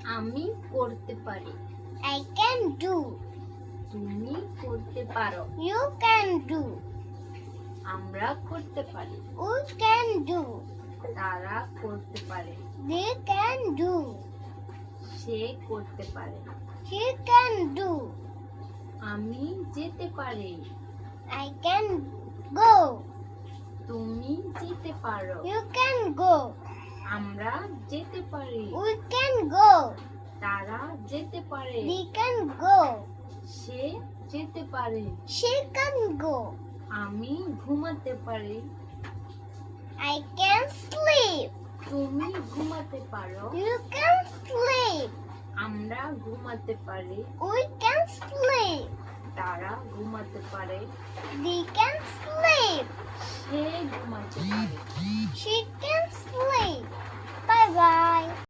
আমি করতে পারি। I can do. তুমি করতে পারো। You can do. আমরা করতে পারি। We can do. তারা করতে পারে। They can do. সে করতে পারে। She can do. আমি যেতে পারি। I can go. তুমি যেতে পারো। You can go. আমরা যেতে পারি। We can go. তারা যেতে পারে। They can go. সে যেতে পারে। She can go. আমি ঘুমাতে পারি। I can sleep. তুমি ঘুমাতে পারো। You can sleep. আমরা ঘুমাতে পারি। We can sleep. তারা ঘুমাতে পারে। They can sleep. সে ঘুমাতে পারে। She can sleep. Bye bye.